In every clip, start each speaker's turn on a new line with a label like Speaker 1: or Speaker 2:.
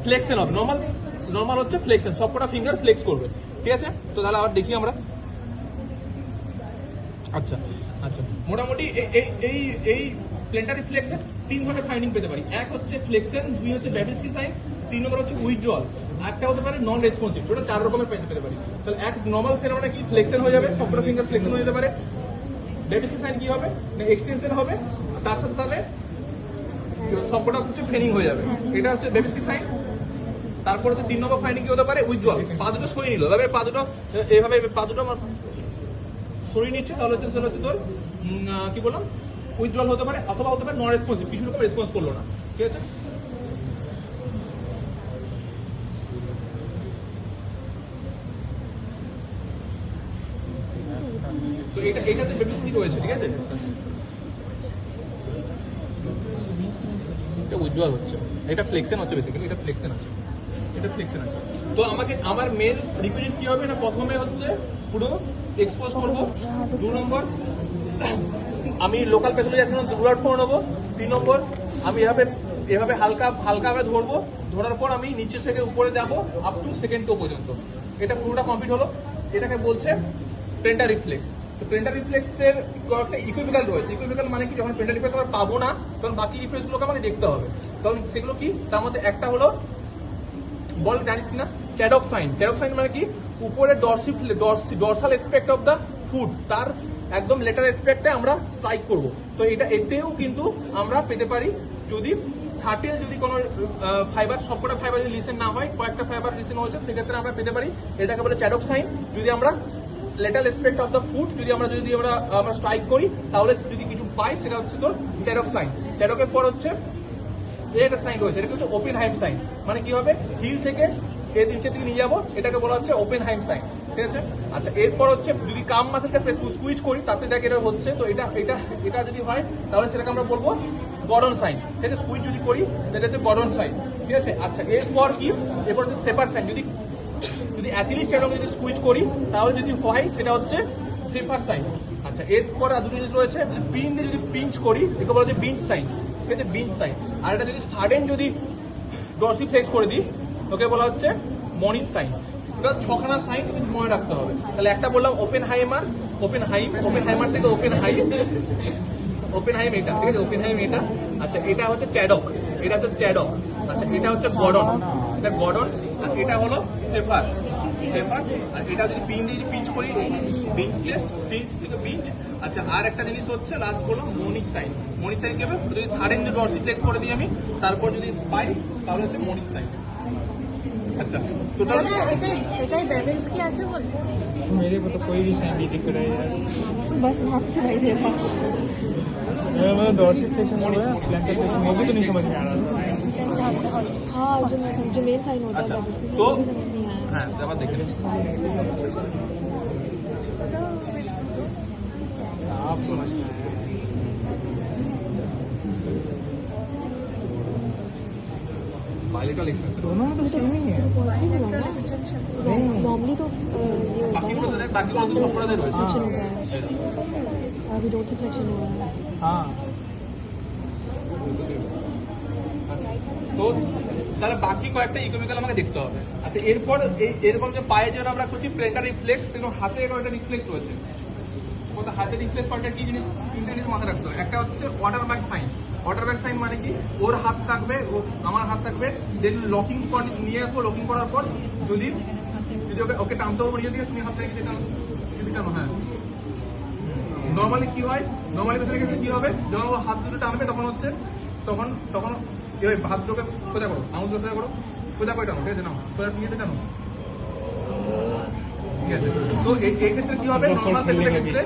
Speaker 1: Flexion হবে, normal normal হচ্ছে flexion, সবকটা ফিঙ্গার ফ্লেক্স করবে, ঠিক আছে। তো তাহলে আবার দেখি আমরা। আচ্ছা আচ্ছা, মোটামুটি এই এই এই প্ল্যান্টার রিফ্লেক্সের 3 ধরনের ফাইন্ডিং পেতে পারি। এক হচ্ছে ফ্লেক্সন, 2 হচ্ছে ব্যাবিস্কি সাইন, 3 নম্বর হচ্ছে উইথড্রল, একটা হতে পারে নন রেসপন্সিভ। ওটা 4 রকমের পেতে পারি। তাহলে এক নর্মাল ফেনোমেনা কি ফ্লেক্সন হয়ে যাবে, সবকটা ফিঙ্গার ফ্লেক্সন হয়ে যেতে পারে। ব্যাবিস্কি সাইন কি হবে, এক্সটেনশন হবে, তার সাথে সাথে সবকটা হচ্ছে ফেনিং হয়ে যাবে, এটা হচ্ছে ব্যাবিস্কি সাইন। তারপর হচ্ছে 3 নম্বর ফাইন্ডিং কি হতে পারে, উইথড্রল, পা দুটো সরিয়ে নিল, এভাবে পা দুটো এইভাবে পা দুটো আমার সরিয়ে নিচ্ছে, তাহলে হচ্ছে সেটা হচ্ছে তোর কি বললাম উইথড্রল হতে পারে, অথবা হতে পারে নন রেসপন্সিভ, কিছু রকম রেসপন্স করলো না, ঠিক আছে। তো এটাতে বেবিসি রয়েছে, ঠিক আছে। এটা উইথড্রল হচ্ছে, এটা ফ্লেক্সন হচ্ছে, বেসিক্যালি এটা ফ্লেক্সন আছে, এটা ফ্লেক্সন আছে। তো আমাকে আমার মেন রিকুইজিট কি হবে না, প্রথমে হচ্ছে পুরো এক্সপোজ করবো, 2 নম্বর আমি লোকাল প্যাথোলজি এখন রুল আউট করে নেবো, 3 নম্বর আমি এভাবে হালকাভাবে ধরবো, ধরার পর আমি নিচে থেকে উপরে যাবো আপ টু সেকেন্ড টো পর্যন্ত। এটা পুরোটা কমপ্লিট হলো, এটাকে বলছে প্ল্যান্টার রিফ্লেক্স। তো প্ল্যান্টার রিফ্লেক্সের কয়েকটা ইকুইভ্যাল রয়েছে। ইকুইভ্যাল মানে কি, যখন প্ল্যান্টার রিফ্লেক্স আমরা পাবো না তখন বাকি রিফ্লেক্সগুলোকে আমাকে দেখতে হবে। তখন সেগুলো কি, তার মধ্যে একটা হলো বল জানিস কিনা, চ্যাডক সাইন। চ্যাডক সাইন মানে কি, উপরে dorsal aspect of the foot, তার একদম লেটার এসপেক্টে আমরা স্ট্রাইক করব। তো এটা এতেও কিন্তু আমরা পেতে পারি, যদি সাটেল যদি কোনো ফাইবার, সবকটা ফাইবার যদি লিসেন না হয়, কয়েকটা ফাইবার লিসেন হয়েছে, সেক্ষেত্রে আমরা পেতে পারি, এটাকে বলে চ্যাডক সাইন। যদি আমরা letter aspect of the foot যদি আমরা স্ট্রাইক করি, তাহলে যদি কিছু পাই সেটা হচ্ছে তোর চ্যাডক সাইন। চ্যাডকের পর হচ্ছে একটা সাইন রয়েছে, এটা হচ্ছে ওপেন হাইম সাইন। মানে কি হবে, হিল থেকে এই নিচের দিকে নিয়ে যাবো, এটাকে বলা হচ্ছে ওপেন হাইম সাইন, ঠিক আছে। আচ্ছা, এরপর হচ্ছে যদি কাম মাসেলকে স্কুইজ করি, তাতে দেখ এটা হচ্ছে, তো এটা যদি হয় তাহলে সেটাকে আমরা বলবো গর্ডন সাইন, ঠিক আছে। স্কুইজ যদি করি এটা হচ্ছে গর্ডন সাইন, ঠিক আছে। আচ্ছা, এরপর কি, এরপর হচ্ছে সেপার সাইন। যদি অ্যাচিলিস চ্যাডক যদি স্কুইজ করি, তাহলে যদি হয় সেটা হচ্ছে সেপার সাইন। আচ্ছা, এরপর আর দুটো জিনিস রয়েছে, যদি পিন দিয়ে যদি পিঞ্চ করি, একে বলা হচ্ছে বিঞ্চ সাইন, ঠিক আছে, বিঞ্চ সাইন। আর এটা যদি সাডেন যদি ডরসিফ্লেক্স করে দিই, ওকে বলা হচ্ছে মনিট সাইন। এটা 6খানা সাইন কিন্তু মনে রাখতে হবে। তাহলে একটা বললাম ওপেন হাইমার থেকে ওপেন হাইম এটা, ঠিক আছে, ওপেন হাইম এটা। আচ্ছা, এটা হচ্ছে চ্যাডক, আচ্ছা, এটা হচ্ছে গর্ডন, এটা গর্ডন। আর এটা হলো সেফার, আর এটা যদি পিন দিয়ে যদি পিঞ্চ করি, পিঞ্চ থেকে পিঞ্চ। আচ্ছা, আর একটা জিনিস হচ্ছে লাস্ট বললাম মনিক সাইন কি হবে, যদি সাডেন যদি ডরসিফ্লেক্স করে দিই আমি, তারপর যদি পাই তাহলে হচ্ছে মনিক সাইন। अच्छा टोटल
Speaker 2: एकाई बैलेंस की আছে বল
Speaker 3: मेरे को तो कोई भी साइन नहीं दिख रहा है यार,
Speaker 2: बस नाम सुनाई दे रहा
Speaker 3: मेरा मतलब डॉर्सी फ्लेक्शन हो रहा है, प्लैंटर फ्लेक्शन वो भी तो नहीं समझ में आ रहा था।
Speaker 2: हाँ जो मेन साइन होता
Speaker 1: अच्छा,
Speaker 2: है
Speaker 1: तो
Speaker 2: समझ नहीं आया।
Speaker 1: हाँ जब देख
Speaker 3: आप समझ में आया
Speaker 1: बायोलॉजिकल लिखना
Speaker 3: दोनों में तो सेम ही है।
Speaker 2: पॉजिटिव होगा ना नॉर्मली तो ये होता
Speaker 1: बाकी
Speaker 2: है
Speaker 1: तो देख बाकी तो सब पढ़ा दे रहे
Speaker 2: फ्लेक्शन होता है अभी डोर से फ्लेक्शन हो रहा है
Speaker 3: हाँ
Speaker 1: তো তাহলে বাকি কয়েকটা ইকোনমিক্যাল আমাকে দেখতে হবে। আচ্ছা, এরপর এরকম যে পায়ে যেন আমরা করছি প্লেন্টার রিফ্লেক্স, কিন্তু হাতে এরকম একটা রিফ্লেক্স রয়েছে। হাতে রিফ্লেক্স পার্টটা কি জিনিস, তিনটা জিনিস মাথায় রাখতে হবে। একটা হচ্ছে water bag sign. Water bag sign মানে কি, ওর হাত থাকবে, আমার হাত থাকবে, দেন লকিং নিয়ে আসবো। লকিং করার পর যদি ওকে টানতে হবে নিজে থেকে, তুমি হাত রেখে যদি টানো, হ্যাঁ। নর্মালি কি হয়, নর্মালি পেশেন্টের ক্ষেত্রে কি হবে, যখন ও হাত দুটো টানবে তখন হচ্ছে তখন হাত দুটোকে সোজা করো, আঙুল সোজা করো, সোজা করে টানো, ঠিক আছে, নাও সোজা নিয়ে টানো, ঠিক আছে। তো এই ক্ষেত্রে কি হবে, নর্মাল পেশেন্টের ক্ষেত্রে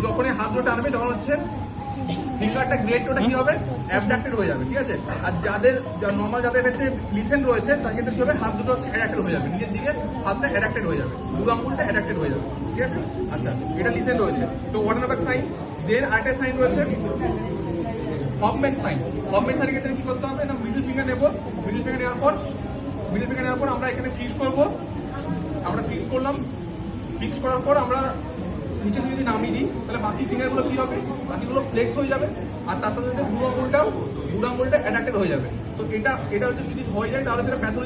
Speaker 1: যখন হাত দুটো টানবে তখন হচ্ছে ফিঙ্গারটা গ্রেডটা কি হবে, অ্যাবডাক্টেড হয়ে যাবে, ঠিক আছে। আর নর্মাল যাদের ক্ষেত্রে লিসেন রয়েছে তার ক্ষেত্রে কি হবে, হাত দুটো হচ্ছে অ্যাডাক্টেড হয়ে যাবে, নিজের দিকে হাতটা অ্যাডাক্টেড হয়ে যাবে, দুটো আঙুলটা অ্যাডাক্টেড হয়ে যাবে, ঠিক আছে। আচ্ছা, এটা লিসেন রয়েছে। তো ওয়াটার ব্যাগ সাইন, দেন আরেকটা সাইন রয়েছে হপম্যান সাইন। হপম্যান সাইনের ক্ষেত্রে কি করতে হবে না, মিডল ফিঙ্গার নেবো, মিডল ফিঙ্গার নেওয়ার পর আমরা এখানে ফিক্স করবো। আমরা ফিক্স করলাম, ফিক্স করার পর আমরা নিচে যদি নামিয়ে দিই, তাহলে বাকি ফিঙ্গারগুলো কি হবে, বাকিগুলো ফ্লেক্স হয়ে যাবে, আর তার সাথে সাথে বুড়ো আঙুলটা অ্যাডাক্টেড হয়ে যাবে। তো এটা হচ্ছে যদি হয়ে যায় তাহলে সেটা প্যাথোলজি